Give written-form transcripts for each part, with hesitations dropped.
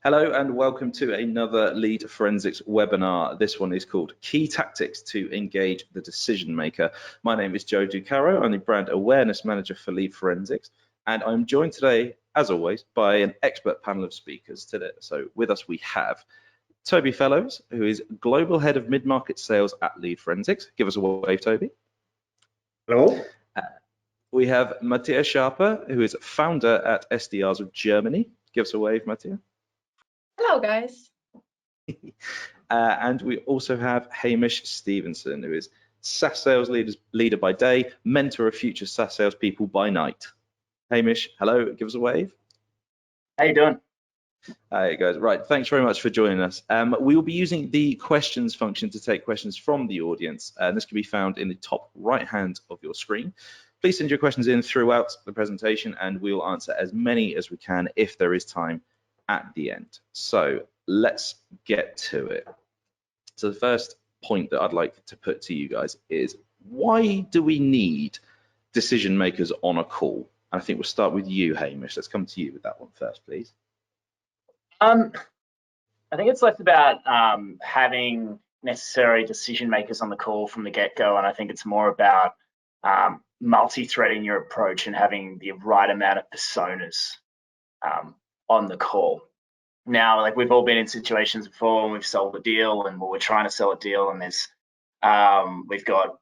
Hello and welcome to another Lead Forensics webinar. This one is called Key Tactics to Engage the Decision Maker. My name is Joe Ducaro. I'm the Brand Awareness Manager for Lead Forensics, and I'm joined today, as always, by an expert panel of speakers today. So with us we have Toby Fellows, who is Global Head of Mid-Market Sales at Lead Forensics. Give us a wave, Toby. Hello. We have Matthias Schaper, who is founder at SDRs of Germany. Give us a wave, Matthias. Hello, guys. And we also have Hamish Stevenson, who is SaaS sales leader by day, mentor of future SaaS salespeople by night. Hamish, hello, give us a wave. How you doing? Hi guys, right, thanks very much for joining us. We will be using the questions function to take questions from the audience, and this can be found in the top right hand of your screen. Please send your questions in throughout the presentation and we will answer as many as we can if there is time at the end. So let's get to it. So the first point that I'd like to put to you guys is, why do we need decision makers on a call? And I think we'll start with you, Hamish. Let's come to you with that one first, please. I think it's less about having necessary decision makers on the call from the get-go, and I think it's more about multi-threading your approach and having the right amount of personas on the call. Now, like, we've all been in situations before when we've sold a deal and we're trying to sell a deal, and there's we've got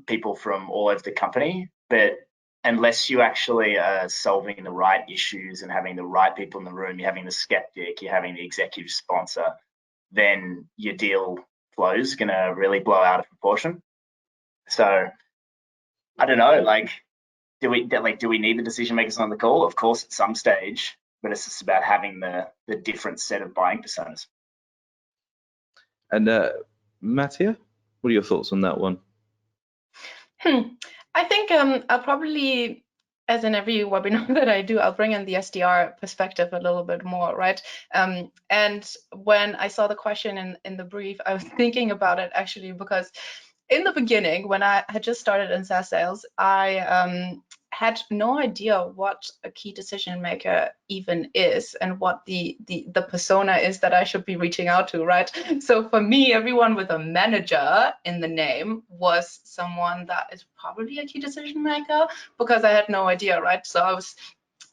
people from all over the company, but unless you actually are solving the right issues and having the right people in the room, you're having the skeptic, you're having the executive sponsor, then your deal flow is going to really blow out of proportion. So I don't know, like, do we need the decision makers on the call? Of course, at some stage, but it's just about having the different set of buying personas. And Mattia, what are your thoughts on that one? I think I'll probably, as in every webinar that I do, I'll bring in the SDR perspective a little bit more, right? And when I saw the question in the brief, I was thinking about it actually, because in the beginning, when I had just started in SaaS sales, I had no idea what a key decision maker even is and what the persona is that I should be reaching out to, right? So for me, everyone with a manager in the name was someone that is probably a key decision maker, because I had no idea, right? So I was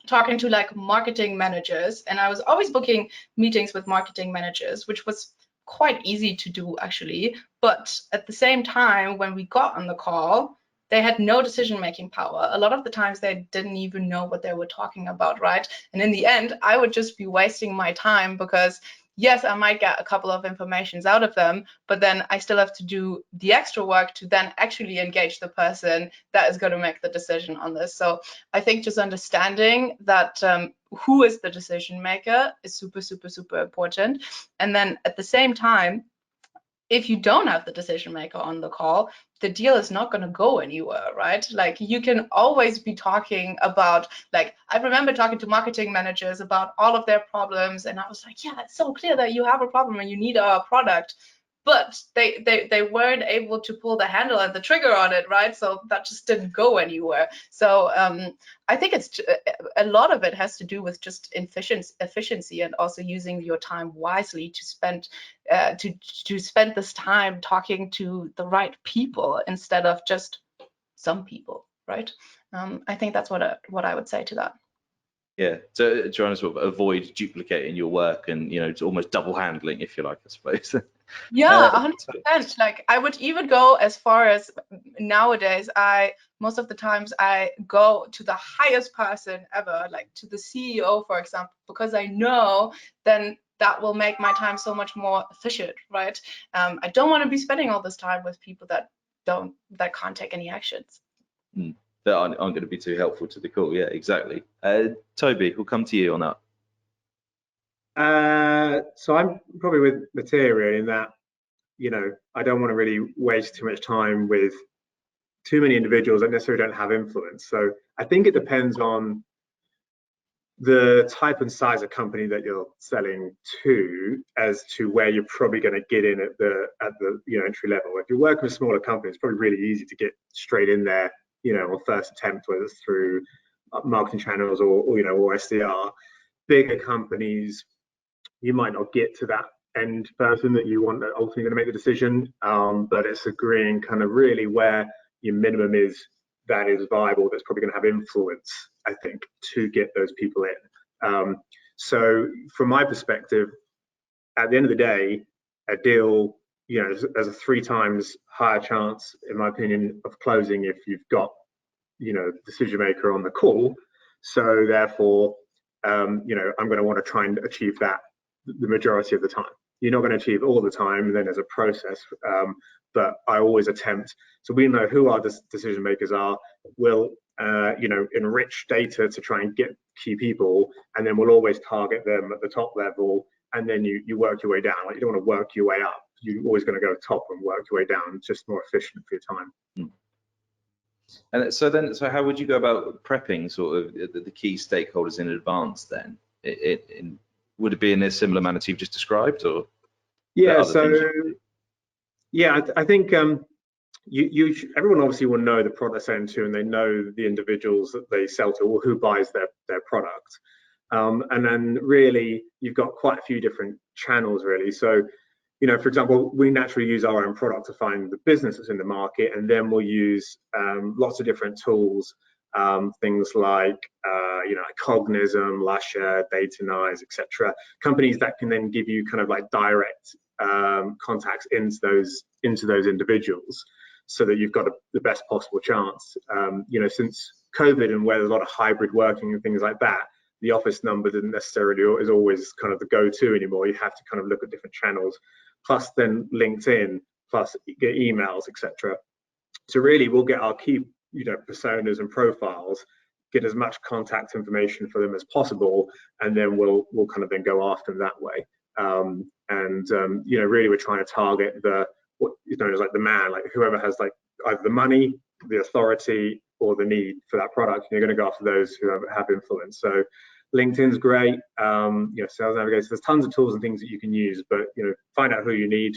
talking to like marketing managers, and I was always booking meetings with marketing managers, which was quite easy to do actually. But at the same time, when we got on the call, they had no decision-making power. A lot of the times they didn't even know what they were talking about, right? And in the end, I would just be wasting my time, because yes, I might get a couple of informations out of them, but then I still have to do the extra work to then actually engage the person that is going to make the decision on this. So I think just understanding that who is the decision maker is super, super, super important. And then at the same time, if you don't have the decision maker on the call, the deal is not going to go anywhere, right? Like, you can always be talking about, like, I remember talking to marketing managers about all of their problems, and I was like, yeah, it's so clear that you have a problem and you need our product. But they weren't able to pull the handle and the trigger on it, right? So that just didn't go anywhere. So I think it's a lot of it has to do with just efficiency and also using your time wisely to spend spend this time talking to the right people instead of just some people, right? I think that's what I would say to that. Yeah, so trying to sort of avoid duplicating your work and, you know, it's almost double handling, if you like, I suppose. Yeah, 100%. Like, I would even go as far as nowadays, most of the times I go to the highest person ever, like to the CEO, for example, because I know then that will make my time so much more efficient, right? I don't want to be spending all this time with people that can't take any actions. That aren't going to be too helpful to the call. Yeah, exactly. Toby, we'll come to you on that. So I'm probably with Materia in that, you know, I don't want to really waste too much time with too many individuals that necessarily don't have influence. So I think it depends on the type and size of company that you're selling to as to where you're probably going to get in at the entry level. If you're working with smaller companies, it's probably really easy to get straight in there, you know, on first attempt, whether it's through marketing channels or SDR. Bigger companies, you might not get to that end person that you want that ultimately going to make the decision, but it's agreeing kind of really where your minimum is that is viable, that's probably going to have influence, I think, to get those people in. So from my perspective, at the end of the day, a deal, you know, there's a 3 times higher chance, in my opinion, of closing if you've got, you know, decision maker on the call. So therefore, you know, I'm going to want to try and achieve that the majority of the time. You're not going to achieve all the time, then there's a process, but I always attempt. So we know who our decision makers are. We'll, you know, enrich data to try and get key people, and then we'll always target them at the top level, and then you work your way down. Like, you don't want to work your way up. You're always going to go top and work your way down. It's just more efficient for your time. And so how would you go about prepping sort of the key stakeholders in advance then? Would it be in a similar manner to you've just described, or? Yeah, so yeah, I think everyone obviously will know the product they're selling to, and they know the individuals that they sell to or who buys their product. And then really you've got quite a few different channels really. So, you know, for example, we naturally use our own product to find the business that's in the market, and then we'll use lots of different tools, things like you know, Cognism, Lusher, Datanize, etc. Companies that can then give you kind of like direct contacts into those individuals, so that you've got the best possible chance. You know, since COVID and where there's a lot of hybrid working and things like that, the office number didn't necessarily is always kind of the go-to anymore. You have to kind of look at different channels, plus then LinkedIn, plus get emails, etc. So really, we'll get our key, you know, personas and profiles, get as much contact information for them as possible, and then we'll kind of then go after them that way. You know, really, we're trying to target what is known as like the man, like whoever has like either the money, the authority, or the need for that product. And you're going to go after those who have influence. So LinkedIn's great. You know, Sales Navigator. There's tons of tools and things that you can use, but you know, find out who you need,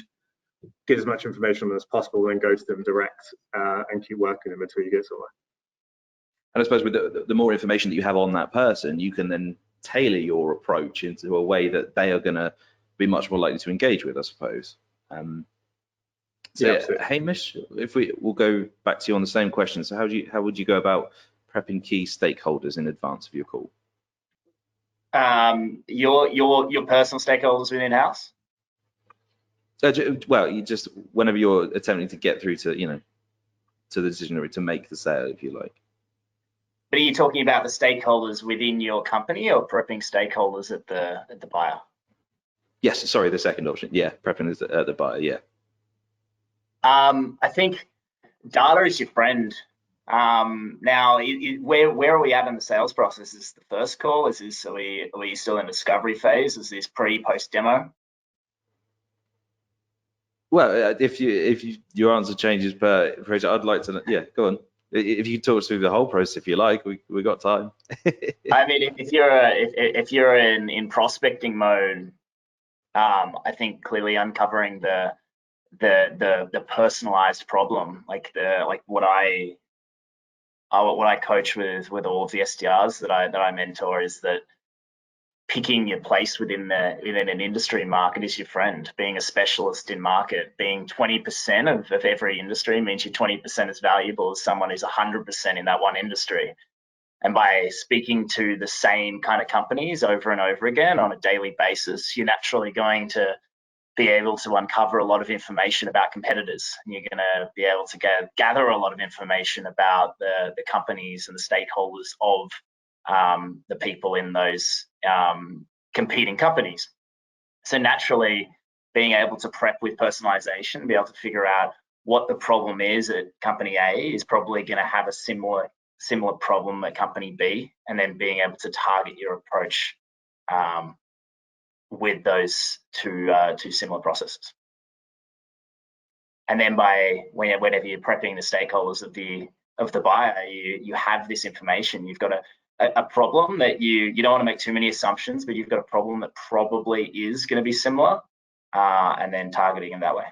get as much information on them as possible, then go to them direct and keep working them until you get somewhere. And I suppose with the more information that you have on that person, you can then tailor your approach into a way that they are going to be much more likely to engage with, I suppose. So yeah, Hamish, if we'll go back to you on the same question. So how would you go about prepping key stakeholders in advance of your call? Your personal stakeholders within house? Well, you just whenever you're attempting to get through to, you know, to the decision to make the sale, if you like. But are you talking about the stakeholders within your company, or prepping stakeholders at the buyer? Yes, sorry, the second option. Yeah, prepping at the buyer. Yeah. I think data is your friend. Now, where are we at in the sales process? Is this the first call? Are we still in discovery phase? Is this post demo? Well, if your answer changes per project, I'd like to know. Yeah, go on. If you talk us through the whole process, if you like, we got time. I mean, if you're in prospecting mode, I think clearly uncovering the personalized problem, like what I coach with all of the SDRs that I mentor, is that picking your place within an industry market is your friend. Being a specialist in market, being 20% of every industry means you're 20% as valuable as someone who's 100% in that one industry. And by speaking to the same kind of companies over and over again on a daily basis, you're naturally going to be able to uncover a lot of information about competitors. And you're going to be able to gather a lot of information about the companies and the stakeholders of the people in those competing companies. So naturally, being able to prep with personalization, be able to figure out what the problem is at company A is probably going to have a similar problem at company B, and then being able to target your approach with those two similar processes. And then whenever you're prepping the stakeholders of the buyer, you have this information. You've got a problem that you don't want to make too many assumptions, but you've got a problem that probably is going to be similar, and then targeting in that way.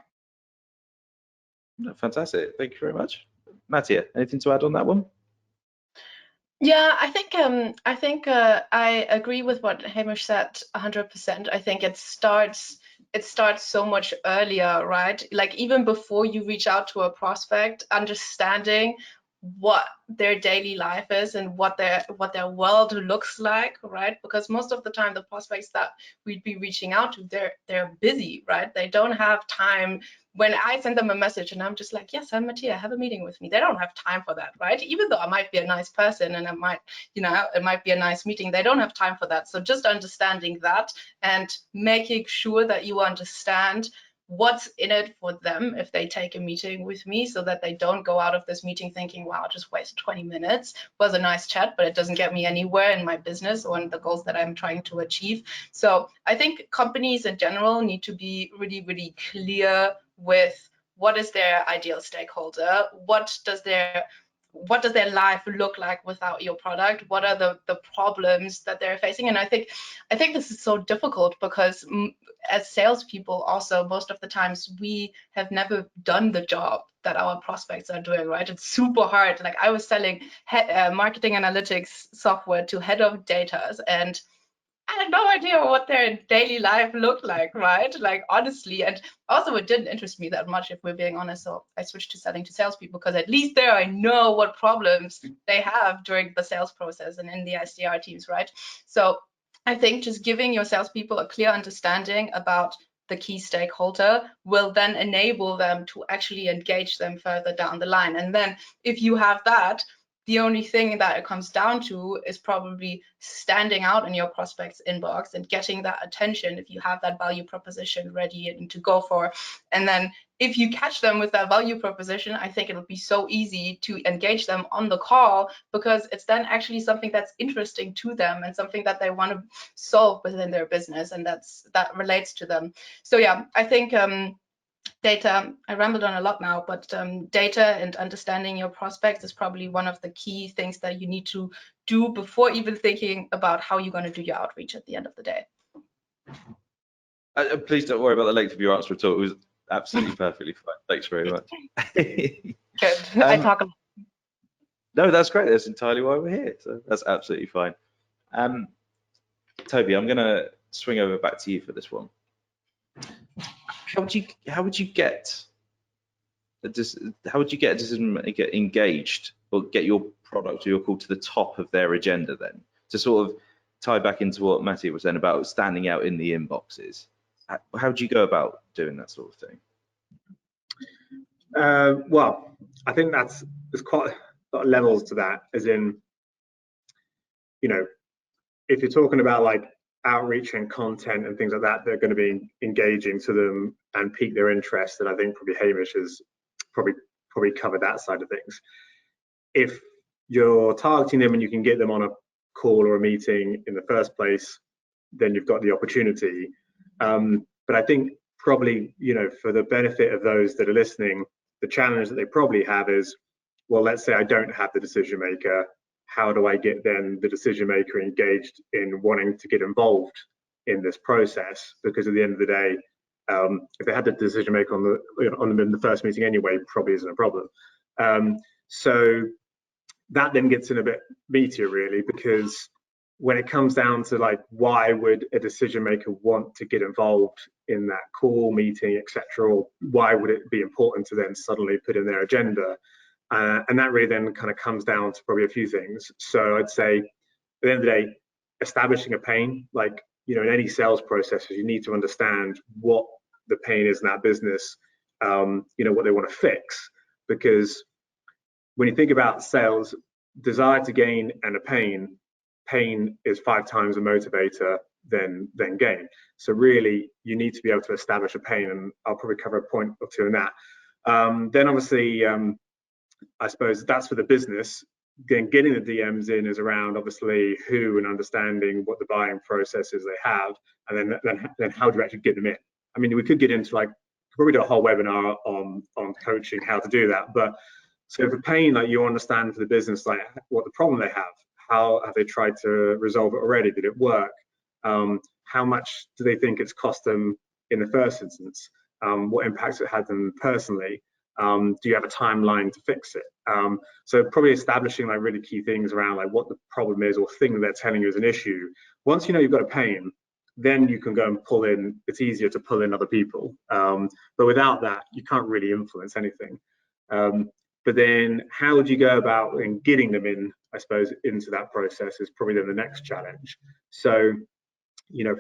Fantastic. Thank you very much. Mattia, anything to add on that one? Yeah, I think I agree with what Hamish said 100%. I think it starts so much earlier, right? Like even before you reach out to a prospect, understanding what their daily life is and what their world looks like, right? Because most of the time the prospects that we'd be reaching out to, they're busy, right? They don't have time. When I send them a message and I'm just like, yes, I'm Mattia, have a meeting with me. They don't have time for that, right? Even though I might be a nice person and it might be a nice meeting, they don't have time for that. So just understanding that and making sure that you understand what's in it for them if they take a meeting with me, so that they don't go out of this meeting thinking, wow, I just wasted 20 minutes. It was a nice chat, but it doesn't get me anywhere in my business or in the goals that I'm trying to achieve. So I think companies in general need to be really, really clear with what is their ideal stakeholder, what does their life look like without your product, what are the problems that they're facing. And I think this is so difficult because as salespeople also, most of the times we have never done the job that our prospects are doing, right? It's super hard. Like I was selling marketing analytics software to head of data, and I had no idea what their daily life looked like, right? Like honestly, and also it didn't interest me that much, if we're being honest. So I switched to selling to salespeople because at least there I know what problems they have during the sales process and in the SDR teams, right? So I think just giving your salespeople a clear understanding about the key stakeholder will then enable them to actually engage them further down the line. And then if you have that, the only thing that it comes down to is probably standing out in your prospect's inbox and getting that attention if you have that value proposition ready and to go for. And then if you catch them with that value proposition, I think it'll be so easy to engage them on the call, because it's then actually something that's interesting to them and something that they want to solve within their business, and that relates to them. So yeah, I think data, I rambled on a lot now, but data and understanding your prospects is probably one of the key things that you need to do before even thinking about how you're going to do your outreach at the end of the day. Please don't worry about the length of your answer at all. It was absolutely perfectly fine. Thanks very much. Good. I talk a lot. No, that's great. That's entirely why we're here. So that's absolutely fine. Toby, I'm going to swing over back to you for this one. How would you get a decision maker engaged, or get your product or your call to the top of their agenda, then, to sort of tie back into what Mattia was saying about standing out in the inboxes? How do you go about doing that sort of thing? Well, I think there's quite a lot of levels to that, as in, if you're talking about like outreach and content and things like that, they're going to be engaging to them and pique their interest. And I think probably Hamish has probably covered that side of things. If you're targeting them and you can get them on a call or a meeting in the first place, then you've got the opportunity. But I think probably, for the benefit of those that are listening, the challenge that they probably have is, well, let's say I don't have the decision maker. How do I get then the decision maker engaged in wanting to get involved in this process? Because at the end of the day, if they had the decision maker on them in the first meeting anyway, probably isn't a problem. So that then gets in a bit meatier, really, because when it comes down to like, why would a decision maker want to get involved in that call, meeting, etc., or why would it be important to then suddenly put in their agenda? And that really then kind of comes down to probably a few things. So I'd say at the end of the day, establishing a pain, like, in any sales process, you need to understand what the pain is in that business, what they want to fix. Because when you think about sales, desire to gain and a pain is 5 times a motivator than gain. So really, you need to be able to establish a pain, and I'll probably cover a point or two in that. Then obviously, I suppose that's for the business. Then getting the DMs in is around obviously who and understanding what the buying processes they have, and then how do you actually get them in? I mean, we could get into probably do a whole webinar on coaching how to do that. But so for pain, like, you understand for the business, like, what the problem they have, how have they tried to resolve it already? Did it work? How much do they think it's cost them in the first instance? What impacts it had them personally? Do you have a timeline to fix it? So probably establishing like really key things around like what the problem is or thing that they're telling you is an issue. Once you know you've got a pain, then you can go and pull in, it's easier to pull in other people. But without that, you can't really influence anything. But then how would you go about in getting them in, I suppose, into that process is probably then the next challenge. So, you know,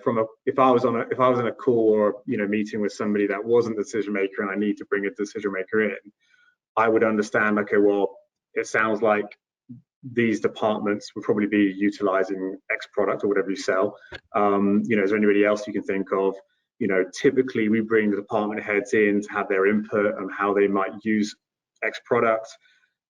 if I was in a call or, you know, meeting with somebody that wasn't the decision maker and I need to bring a decision maker in, I would understand, okay, well, it sounds like these departments would probably be utilizing X product or whatever you sell. You know, is there anybody else you can think of? You know, typically we bring the department heads in to have their input on how they might use X product.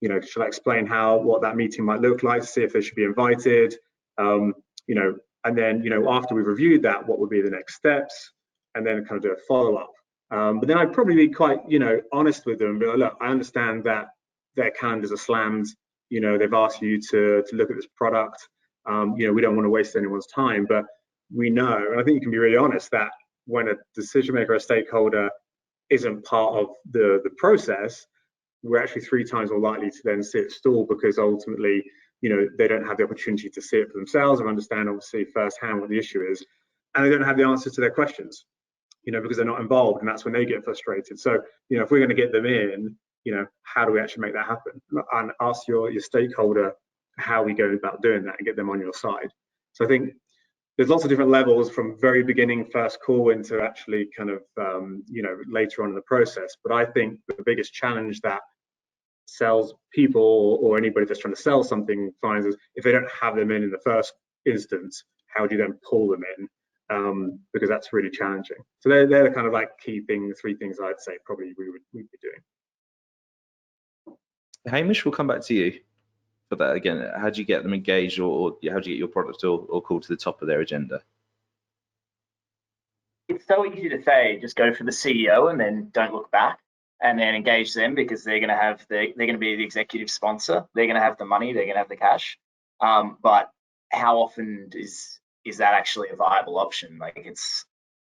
You know, should I explain what that meeting might look like, see if they should be invited? You know, and then, you know, after we've reviewed that, what would be the next steps? And then kind of do a follow-up. But then I'd probably be quite, you know, honest with them. Be like, look, I understand that their calendars are slammed. You know, they've asked you to look at this product. You know, we don't want to waste anyone's time, but we know, and I think you can be really honest, that when a decision maker or a stakeholder isn't part of the process, we're actually 3 times more likely to then see it stall, because ultimately, you know, they don't have the opportunity to see it for themselves and understand obviously firsthand what the issue is, and they don't have the answers to their questions, you know, because they're not involved, and that's when they get frustrated. So, you know, if we're going to get them in, you know, how do we actually make that happen? And ask your stakeholder how we go about doing that and get them on your side. So I think there's lots of different levels, from very beginning first call into actually kind of, you know, later on in the process. But I think the biggest challenge that sales people or anybody that's trying to sell something finds is if they don't have them in the first instance, how do you then pull them in? Because that's really challenging. So they're the kind of like key things, 3 things I'd say probably we'd be doing. Hamish, we'll come back to you for that again. How do you get them engaged, or how do you get your product or call to the top of their agenda? It's so easy to say, just go for the CEO and then don't look back, and then engage them, because they're going to be the executive sponsor. They're going to have the money. They're going to have the cash. But how often is that actually a viable option? Like, it's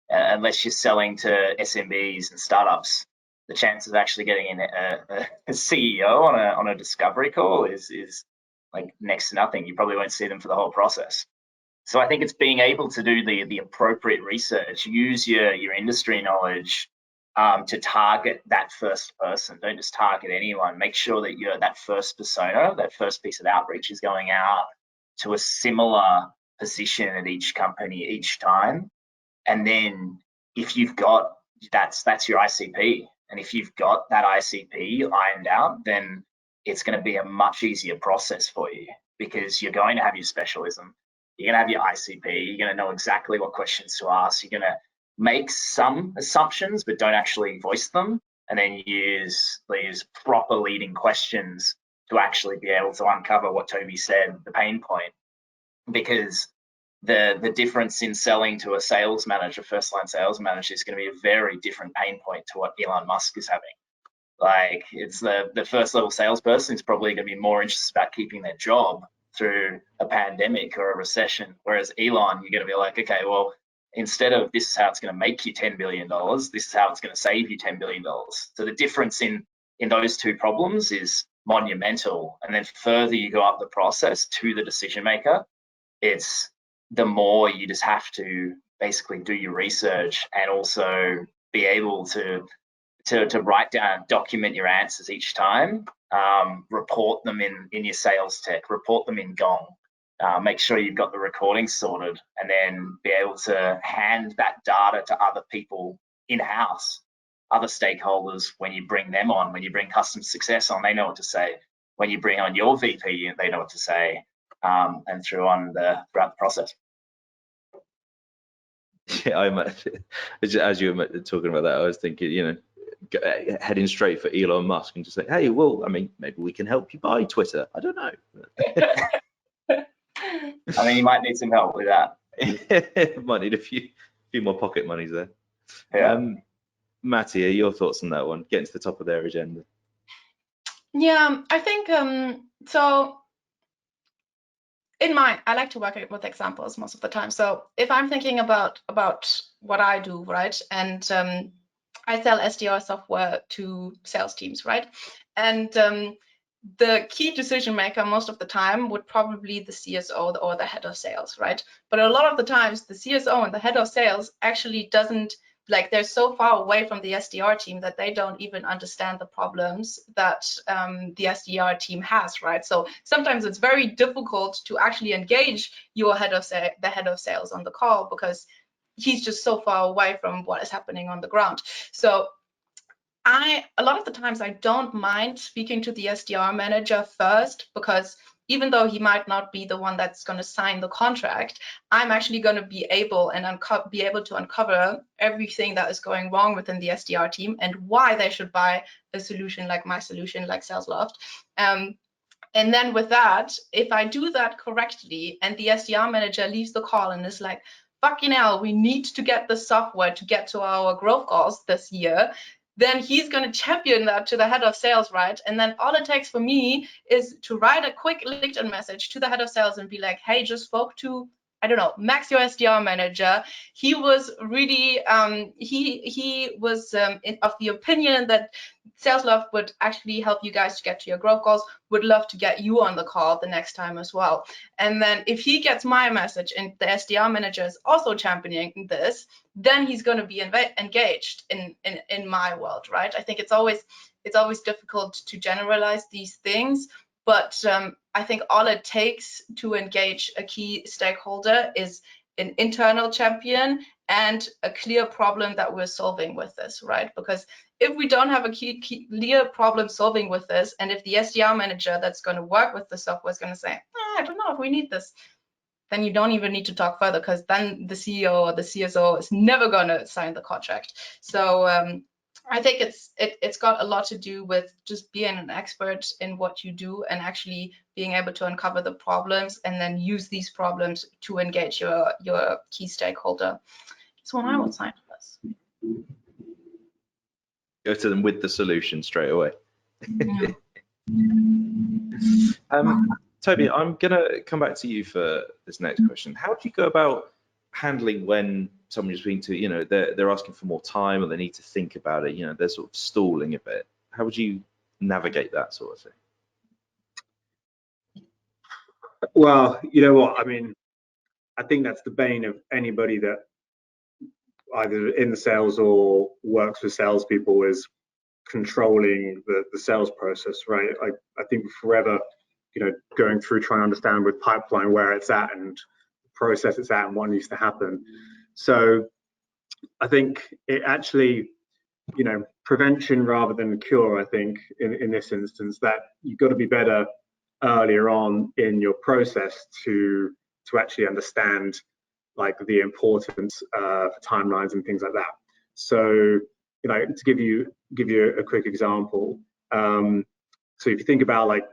unless you're selling to SMBs and startups, the chance of actually getting in a CEO on a discovery call is like next to nothing. You probably won't see them for the whole process. So I think it's being able to do the appropriate research, use your industry knowledge to target that first person. Don't just target anyone. Make sure that that first persona, that first piece of outreach is going out to a similar position at each company each time. And then if you've got, that's your ICP. And if you've got that ICP ironed out, then it's going to be a much easier process for you, because you're going to have your specialism, you're going to have your ICP, you're going to know exactly what questions to ask, you're going to make some assumptions but don't actually voice them, and then use these proper leading questions to actually be able to uncover what Toby said, the pain point. Because the difference in selling to a sales manager, first-line sales manager, is going to be a very different pain point to what Elon Musk is having. Like, it's the first-level salesperson is probably going to be more interested about keeping their job through a pandemic or a recession, whereas Elon, you're going to be like, okay, well, instead of this is how it's going to make you $10 billion, this is how it's going to save you $10 billion. So the difference in those 2 problems is monumental. And then further you go up the process to the decision maker, it's the more you just have to basically do your research and also be able to write down, document your answers each time, report them in your sales tech, report them in Gong, make sure you've got the recording sorted, and then be able to hand that data to other people in-house, other stakeholders. When you bring them on, when you bring customer success on, they know what to say. When you bring on your VP, they know what to say. And throughout the process. Yeah, as you were talking about that, I was thinking, you know, heading straight for Elon Musk and just say, hey, well, I mean, maybe we can help you buy Twitter. I don't know. I mean, you might need some help with that. Might need a few more pocket monies there. Yeah. Matty, are your thoughts on that one? Getting to the top of their agenda. Yeah, I think so. I like to work with examples most of the time. So if I'm thinking about what I do, right, and I sell SDR software to sales teams, right? And the key decision maker most of the time would probably the CSO or the head of sales, right? But a lot of the times the CSO and the head of sales actually doesn't, like, they're so far away from the SDR team that they don't even understand the problems that the SDR team has, right? So sometimes it's very difficult to actually engage your the head of sales on the call because he's just so far away from what is happening on the ground. So a lot of the times I don't mind speaking to the SDR manager first, because even though he might not be the one that's going to sign the contract, I'm actually going to be able to uncover everything that is going wrong within the SDR team and why they should buy a solution like my solution, like SalesLoft. And then with that, if I do that correctly and the SDR manager leaves the call and is like, fucking hell, we need to get the software to get to our growth goals this year, then he's going to champion that to the head of sales, right? And then all it takes for me is to write a quick LinkedIn message to the head of sales and be like, hey, just spoke to, I don't know, Max, your SDR manager. He was really, he was of the opinion that SalesLoft would actually help you guys to get to your growth goals, would love to get you on the call the next time as well. And then if he gets my message and the SDR manager is also championing this, then he's going to be engaged in my world, right? I think it's always difficult to generalize these things, but I think all it takes to engage a key stakeholder is an internal champion and a clear problem that we're solving with this, right? Because if we don't have a clear problem solving with this, and if the SDR manager that's going to work with the software is going to say, I don't know if we need this, then you don't even need to talk further, because then the CEO or the CSO is never going to sign the contract. So I think it's got a lot to do with just being an expert in what you do and actually being able to uncover the problems and then use these problems to engage your key stakeholder. That's what I would sign for this. Go to them with the solution straight away. Yeah. Toby, I'm going to come back to you for this next question. How do you go about handling when someone you're speaking to, you know, they're asking for more time or they need to think about it, you know, they're sort of stalling a bit? How would you navigate that sort of thing? Well, you know what, I mean, I think that's the bane of anybody that either in the sales or works with salespeople, is controlling the sales process, right? I think we're forever, you know, going through trying to understand with pipeline where it's at and the process it's at and what needs to happen. So I think it actually, you know, prevention rather than cure, I think in this instance, that you've got to be better earlier on in your process to actually understand like the importance of timelines and things like that. So, you know, to give you a quick example, so if you think about like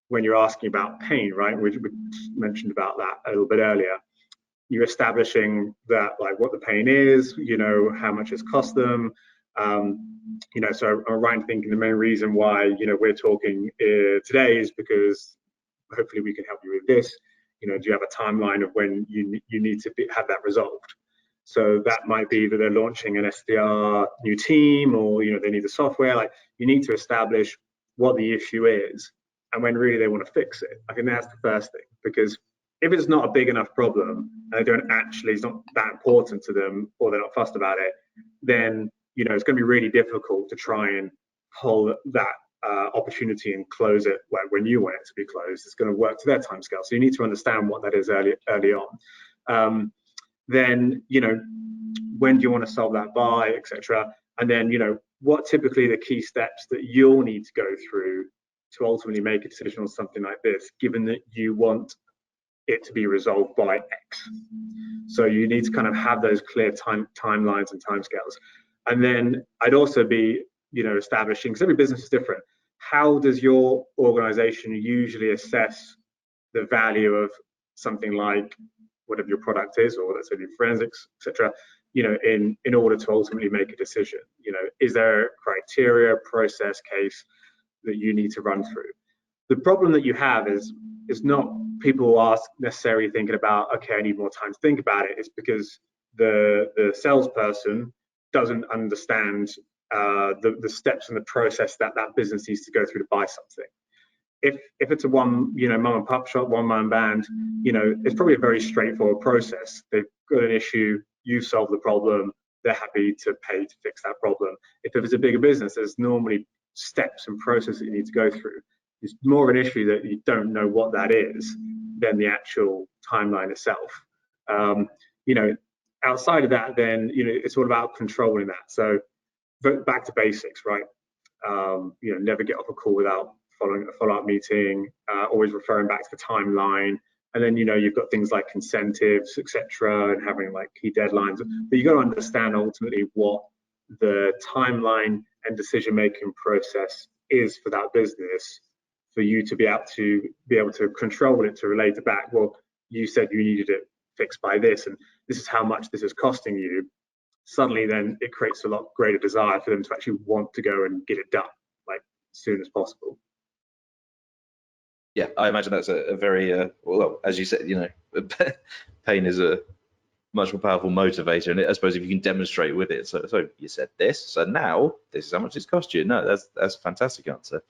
when you're asking about pain, right, we mentioned about that a little bit earlier, you're establishing that, like, what the pain is, you know, how much it's cost them, you know. So I'm right in thinking the main reason why, you know, we're talking today is because hopefully we can help you with this. You know, do you have a timeline of when you need to have that resolved? So that might be that they're launching an SDR new team, or, you know, they need the software. Like, you need to establish what the issue is and when really they want to fix it. I think that's the first thing, because if it's not a big enough problem and they don't actually, it's not that important to them, or they're not fussed about it, then, you know, it's going to be really difficult to try and pull that opportunity and close it when you want it to be closed. It's going to work to their timescale. So you need to understand what that is early on. Then, you know, when do you want to solve that by, etc. And then, you know, what typically the key steps that you'll need to go through to ultimately make a decision on something like this, given that you want it to be resolved by X. So you need to kind of have those clear timelines and timescales. And then I'd also be, you know, establishing, because every business is different, how does your organization usually assess the value of something like whatever your product is, or let's say the forensics, etc., you know, in order to ultimately make a decision? You know, is there a criteria, process, case that you need to run through? The problem that you have is not people are necessarily thinking about, okay, I need more time to think about it. It's because the salesperson doesn't understand the steps and the process that business needs to go through to buy something. If it's a mum and pop shop, one man band, it's probably a very straightforward process. They've got an issue, you solve the problem, they're happy to pay to fix that problem. If it's a bigger business, there's normally steps and processes that you need to go through. It's more of an issue that you don't know what that is than the actual timeline itself. Outside of that, then it's all about controlling that. So back to basics, right? Never get off a call without following a follow-up meeting, always referring back to the timeline. And then, you've got things like incentives, etc., and having like key deadlines. But you've got to understand ultimately what the timeline and decision-making process is for that business, for you to be able to control it, to relate it back. Well, you said you needed it fixed by this, and this is how much this is costing you. Suddenly, then it creates a lot greater desire for them to actually want to go and get it done, like as soon as possible. Yeah, I imagine that's a very well, as you said, pain is a much more powerful motivator, and I suppose if you can demonstrate with it. So you said this, so now this is how much it's cost you. No, that's a fantastic answer.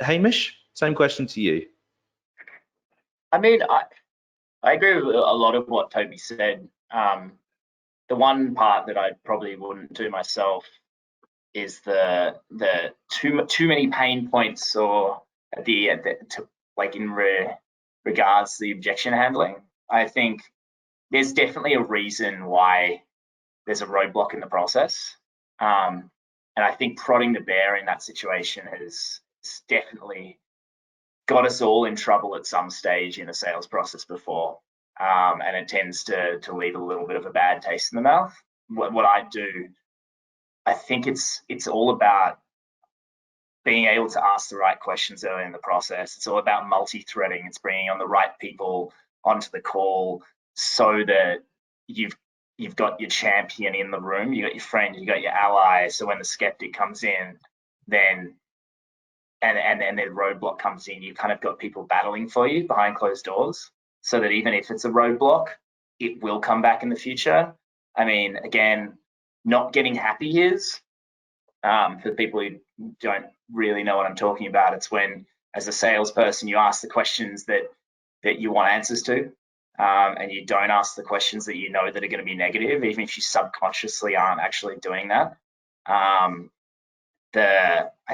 Hamish, same question to you. I mean, I agree with a lot of what Toby said. The one part that I probably wouldn't do myself is the too many pain points, or regards to the objection handling. I think there's definitely a reason why there's a roadblock in the process, and I think prodding the bear in that situation has definitely got us all in trouble at some stage in a sales process before, and it tends to leave a little bit of a bad taste in the mouth. What I do, I think it's all about being able to ask the right questions early in the process. It's all about multi-threading. It's bringing on the right people onto the call so that you've got your champion in the room, you got your friend, you got your ally. So when the skeptic comes in, then and the roadblock comes in, you kind of got people battling for you behind closed doors, so that even if it's a roadblock, it will come back in the future. I mean, again, not getting happy is, for people who don't really know what I'm talking about, it's when, as a salesperson, you ask the questions that you want answers to, and you don't ask the questions that you know that are going to be negative, even if you subconsciously aren't actually doing that.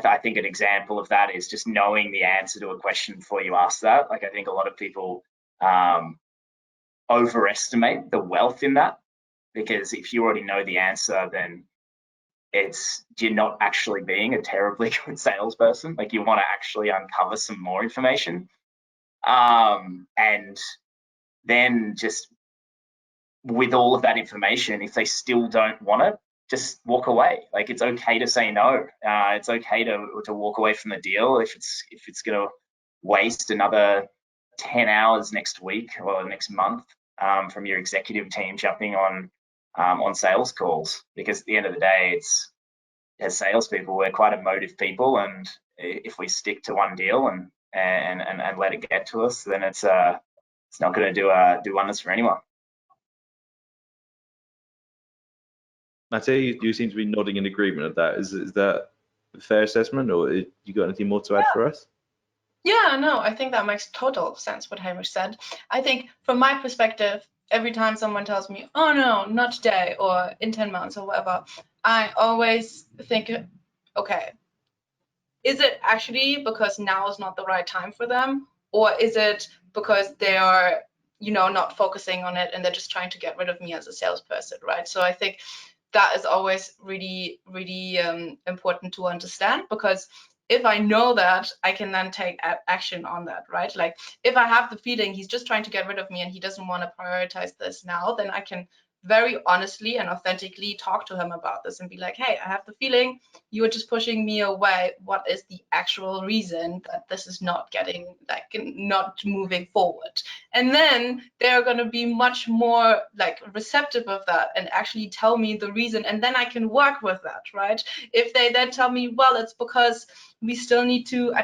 I think an example of that is just knowing the answer to a question before you ask that. Like, I think a lot of people overestimate the wealth in that, because if you already know the answer, then you're not actually being a terribly good salesperson. Like, you want to actually uncover some more information, and then just with all of that information, if they still don't want it, just walk away. Like, it's okay to say no. It's okay to walk away from the deal if it's going to waste another 10 hours next week or next month from your executive team jumping on sales calls. Because at the end of the day, as salespeople, we're quite emotive people, and if we stick to one deal and let it get to us, then it's not going to do wonders for anyone. Mateo, you seem to be nodding in agreement of that. Is that a fair assessment, or you got anything more to add for us? Yeah, no, I think that makes total sense what Hamish said. I think from my perspective, every time someone tells me, oh no, not today, or in 10 months or whatever, I always think, okay, is it actually because now is not the right time for them? Or is it because they are, not focusing on it and they're just trying to get rid of me as a salesperson, right? So I think that is always really, really important to understand, because if I know that, I can then take action on that, right? Like, if I have the feeling he's just trying to get rid of me and he doesn't want to prioritize this now, then I can very honestly and authentically talk to him about this and be like, hey, I have the feeling you are just pushing me away. What is the actual reason that this is not moving forward? And then they're going to be much more receptive of that and actually tell me the reason, and then I can work with that, right? If they then tell me, well, it's because we still need to,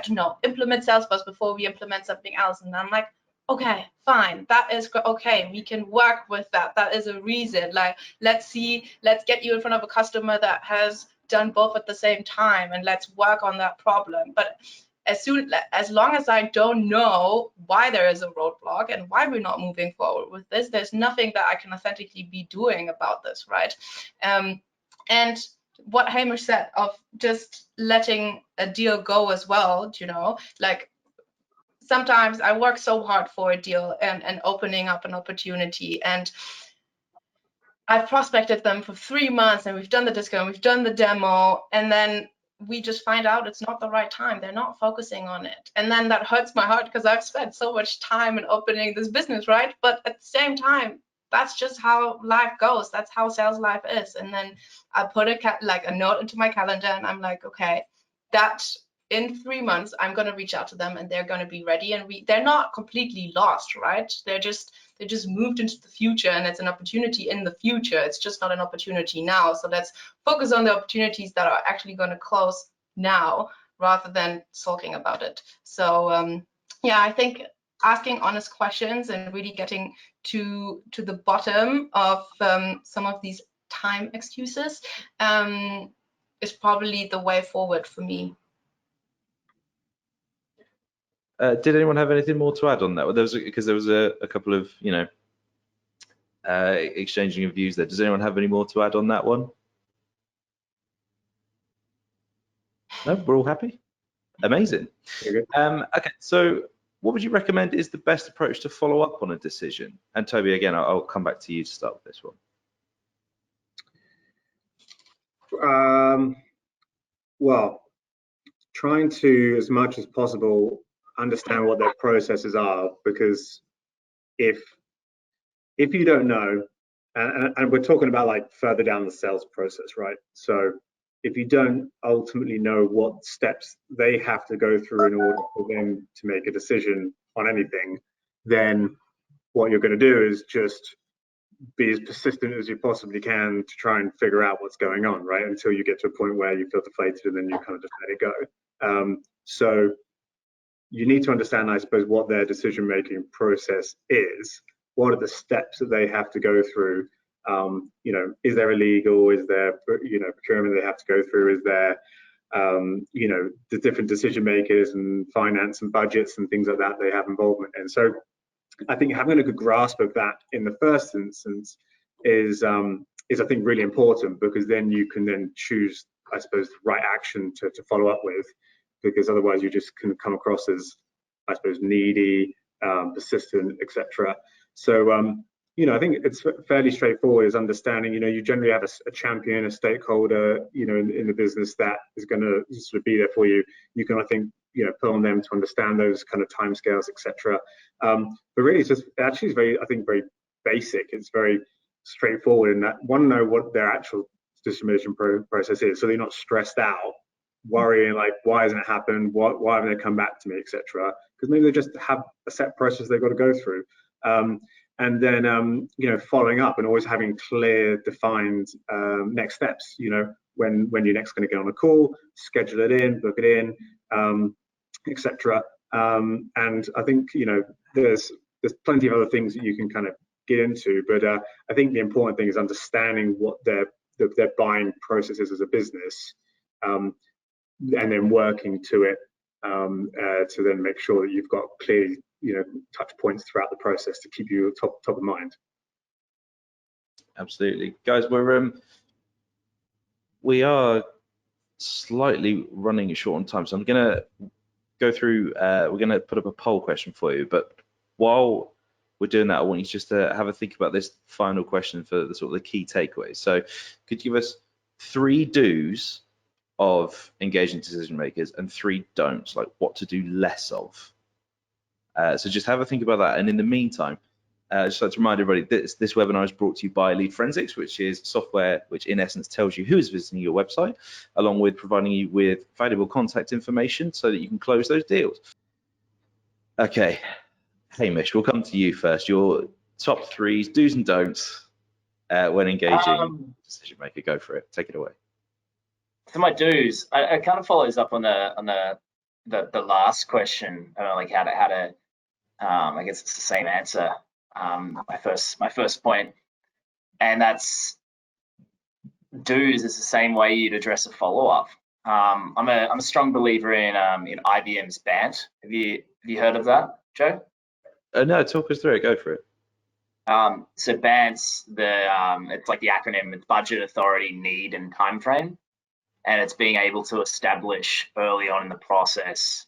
implement Salesforce before we implement something else, and I'm like, okay, fine, that is okay, we can work with that. That is a reason. Like, let's get you in front of a customer that has done both at the same time, and let's work on that problem. But as long as I don't know why there is a roadblock and why we're not moving forward with this, there's nothing that I can authentically be doing about this, right? And what Hamish said of just letting a deal go as well, you know, like sometimes I work so hard for a deal and opening up an opportunity, and I've prospected them for 3 months, and we've done the disco, we've done the demo, and then we just find out it's not the right time. They're not focusing on it. And then that hurts my heart because I've spent so much time in opening this business, right? But at the same time, that's just how life goes. That's how sales life is. And then I put a note into my calendar, and I'm like, okay, that in 3 months, I'm going to reach out to them, and they're going to be ready. And they're not completely lost, right? They just moved into the future, and it's an opportunity in the future. It's just not an opportunity now. So let's focus on the opportunities that are actually going to close now rather than sulking about it. So yeah, I think asking honest questions and really getting to the bottom of some of these time excuses is probably the way forward for me. Did anyone have anything more to add on that? Because there was a couple of, you know, exchanging of views there. Does anyone have any more to add on that one? No, we're all happy. Amazing. Okay, so what would you recommend is the best approach to follow up on a decision? And Toby, again, I'll come back to you to start with this one. Well, trying to, as much as possible, understand what their processes are, because if you don't know, and we're talking about like further down the sales process, right? So if you don't ultimately know what steps they have to go through in order for them to make a decision on anything, then what you're going to do is just be as persistent as you possibly can to try and figure out what's going on, right? Until you get to a point where you feel deflated, and then you kind of just let it go. So you need to understand, I suppose, what their decision-making process is. What are the steps that they have to go through? You know, is there a legal? Is there, you know, procurement they have to go through? Is there, you know, the different decision makers and finance and budgets and things like that they have involvement in? So I think having a good grasp of that in the first instance is I think really important, because then you can then choose, I suppose, the right action to follow up with, because otherwise you just can come across as, I suppose, needy, persistent, etc. So you know, I think it's fairly straightforward, is understanding, you know, you generally have a champion, a stakeholder, you know, in the business that is going to sort of be there for you. You can, I think, you know, put on them to understand those kind of timescales, etc. But really, it's just actually is very, I think, very basic. It's very straightforward in that want to know what their actual decision process is, so they're not stressed out, worrying like, why hasn't it happened? Why haven't they come back to me, etc. Because maybe they just have a set process they've got to go through. And then, you know, following up and always having clear, defined next steps. You know, when you're next going to get on a call, schedule it in, book it in, etc. And I think, you know, there's plenty of other things that you can kind of get into, but I think the important thing is understanding what their buying process is as a business, and then working to it to then make sure that you've got clear, you know, touch points throughout the process to keep you top of mind. Absolutely, guys. We are slightly running short on time, so I'm going to go through. We're going to put up a poll question for you, but while we're doing that, I want you just to have a think about this final question for the sort of the key takeaways. So, could you give us 3 do's of engaging decision makers and 3 don'ts, like what to do less of? So just have a think about that. And in the meantime, just like to remind everybody, this webinar is brought to you by Lead Forensics, which is software which in essence tells you who is visiting your website, along with providing you with valuable contact information so that you can close those deals. Okay, Hamish, we'll come to you first. Your top 3 do's and don'ts when engaging decision maker. Go for it. Take it away. So my do's, it kind of follows up on the last question, like how to I guess it's the same answer. My first point, and that's do's is the same way you'd address a follow-up. I'm a strong believer in IBM's BANT. Have you heard of that, Joe? No, talk us through it. Go for it. So BANT's it's like the acronym. It's budget, authority, need, and time frame, and it's being able to establish early on in the process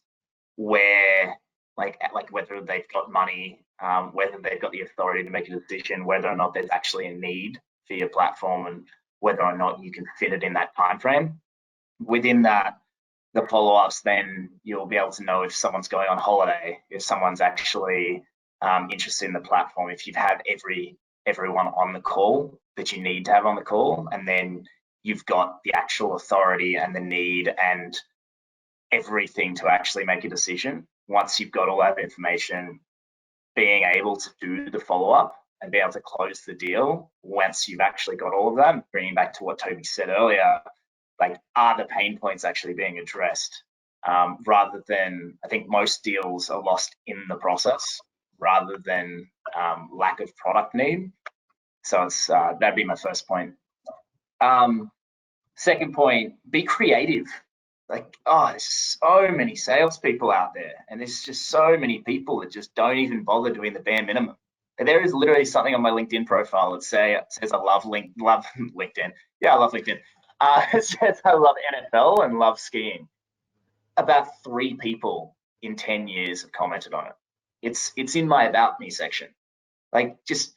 where, like whether they've got money, whether they've got the authority to make a decision, whether or not there's actually a need for your platform, and whether or not you can fit it in that time frame. Within that, the follow-ups, then you'll be able to know if someone's going on holiday, if someone's actually interested in the platform, if you've had everyone on the call that you need to have on the call, and then you've got the actual authority and the need and everything to actually make a decision. Once you've got all that information, being able to do the follow-up and be able to close the deal once you've actually got all of that, bringing back to what Toby said earlier, like, are the pain points actually being addressed? Rather than, I think most deals are lost in the process rather than lack of product need. So it's that'd be my first point. Second point, be creative. Like, there's so many salespeople out there, and there's just so many people that just don't even bother doing the bare minimum. And there is literally something on my LinkedIn profile that says I love LinkedIn. Yeah, I love LinkedIn. It says I love NFL and love skiing. About 3 people in 10 years have commented on it. It's in my About Me section. Like, just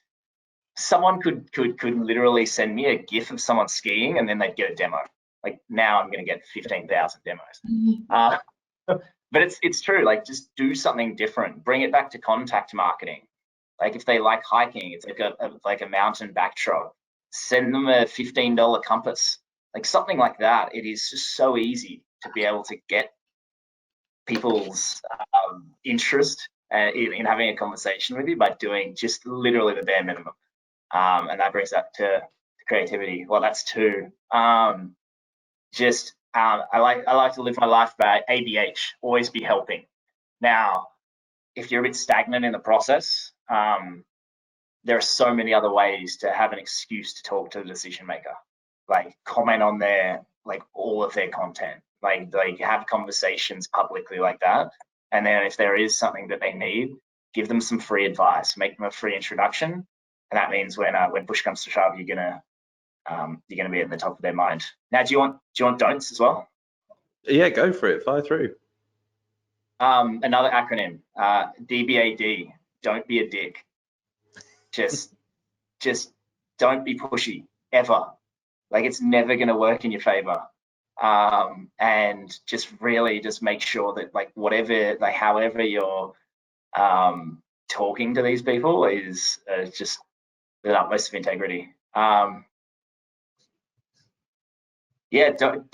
someone could literally send me a GIF of someone skiing, and then they'd get a demo. Like, now I'm going to get 15,000 demos. But it's true. Like, just do something different. Bring it back to contact marketing. Like, if they like hiking, it's like a mountain backdrop. Send them a $15 compass. Like, something like that. It is just so easy to be able to get people's interest in having a conversation with you by doing just literally the bare minimum. And that brings that to creativity. Well, that's 2. I like to live my life by ABH, always be helping. Now, if you're a bit stagnant in the process, there are so many other ways to have an excuse to talk to the decision maker. Like, comment on all of their content, like have conversations publicly like that. And then if there is something that they need, give them some free advice, make them a free introduction. And that means when push comes to shove, you're gonna be at the top of their mind. Now, do you want don'ts as well? Yeah, go for it. Fire through. Another acronym, DBAD. Don't be a dick. Just don't be pushy ever. Like, it's never going to work in your favor. And just really just make sure that, like, however you're talking to these people is just the utmost of integrity. Yeah, don't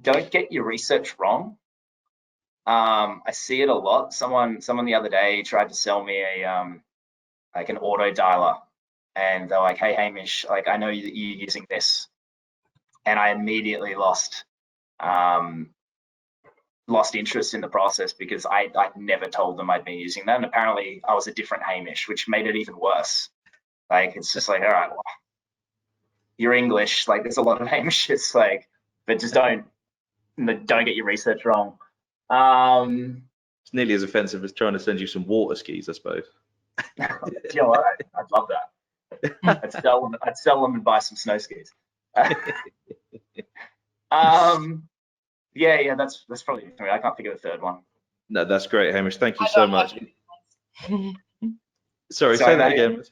don't get your research wrong. I see it a lot. Someone the other day tried to sell me like an auto dialer, and they're like, "Hey, Hamish, like, I know that you're using this," and I immediately lost interest in the process because I'd never told them I'd been using that, and apparently I was a different Hamish, which made it even worse. Like, it's just like, all right, well, you're English. Like, there's a lot of Hamishes. Like, but just don't get your research wrong. It's nearly as offensive as trying to send you some water skis, I suppose. You know what? I'd love that. I'd sell them and buy some snow skis. Yeah, that's probably three. I can't think of a third one. No, that's great, Hamish. Thank you so much. Sorry, say that again.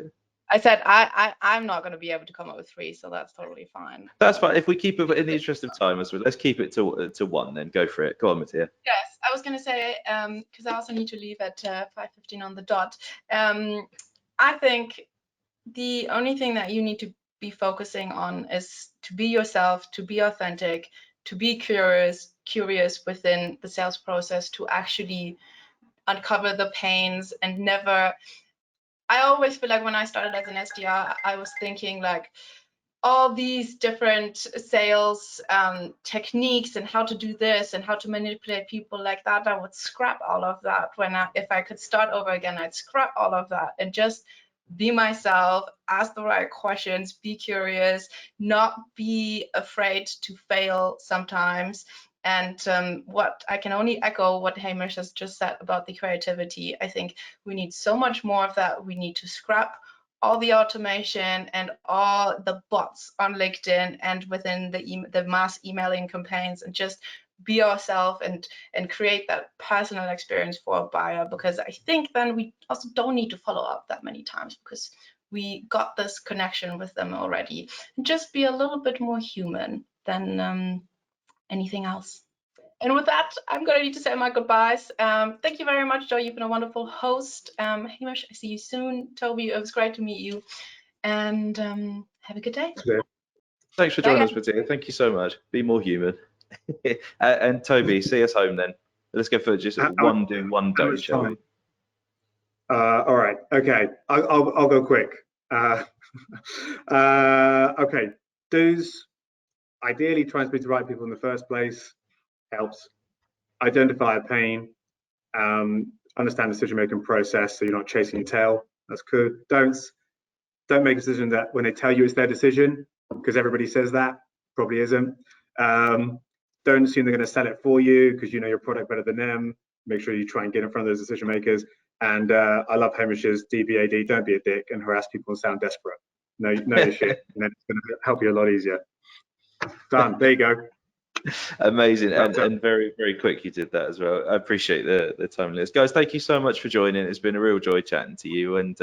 I said I'm not going to be able to come up with 3, so that's totally fine. That's fine. If we keep it in the interest of time, let's keep it to 1. Then go for it. Go on, Mattia. Yes, I was going to say, because I also need to leave at 5:15 on the dot. I think the only thing that you need to be focusing on is to be yourself, to be authentic, to be curious within the sales process, to actually uncover the pains and never. I always feel like when I started as an SDR, I was thinking like, all these different sales techniques and how to do this and how to manipulate people like that, I would scrap all of that. If I could start over again, I'd scrap all of that and just be myself, ask the right questions, be curious, not be afraid to fail sometimes. And what I can only echo what Hamish has just said about the creativity. I think we need so much more of that. We need to scrap all the automation and all the bots on LinkedIn and within the mass emailing campaigns, and just be ourselves and create that personal experience for a buyer, because I think then we also don't need to follow up that many times because we got this connection with them already. And just be a little bit more human than anything else. And with that, I'm going to need to say my goodbyes. Thank you very much, Joe. You've been a wonderful host. Hamish, I see you soon. Toby, it was great to meet you. And have a good day. Thanks for joining us, Mattia. Thank you so much. Be more human. And Toby, see us home then. Let's go for just one day, shall we? All right. Okay. I'll go quick. Okay. Ideally, trying to speak to the right people in the first place helps. Identify a pain. Understand the decision-making process so you're not chasing your tail. That's good. Don't make a decision that when they tell you it's their decision, because everybody says that, probably isn't. Don't assume they're going to sell it for you because you know your product better than them. Make sure you try and get in front of those decision makers. And I love Hamish's DBAD, don't be a dick and harass people and sound desperate. No your shit. And then it's going to help you a lot easier. Done. There you go. Amazing. And very, very quick you did that as well. I appreciate the timeliness. Guys, thank you so much for joining. It's been a real joy chatting to you. And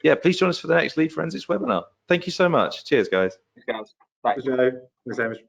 yeah, please join us for the next Lead Forensics webinar. Thank you so much. Cheers, guys. Thanks, guys. Bye. Thanks, Hamish.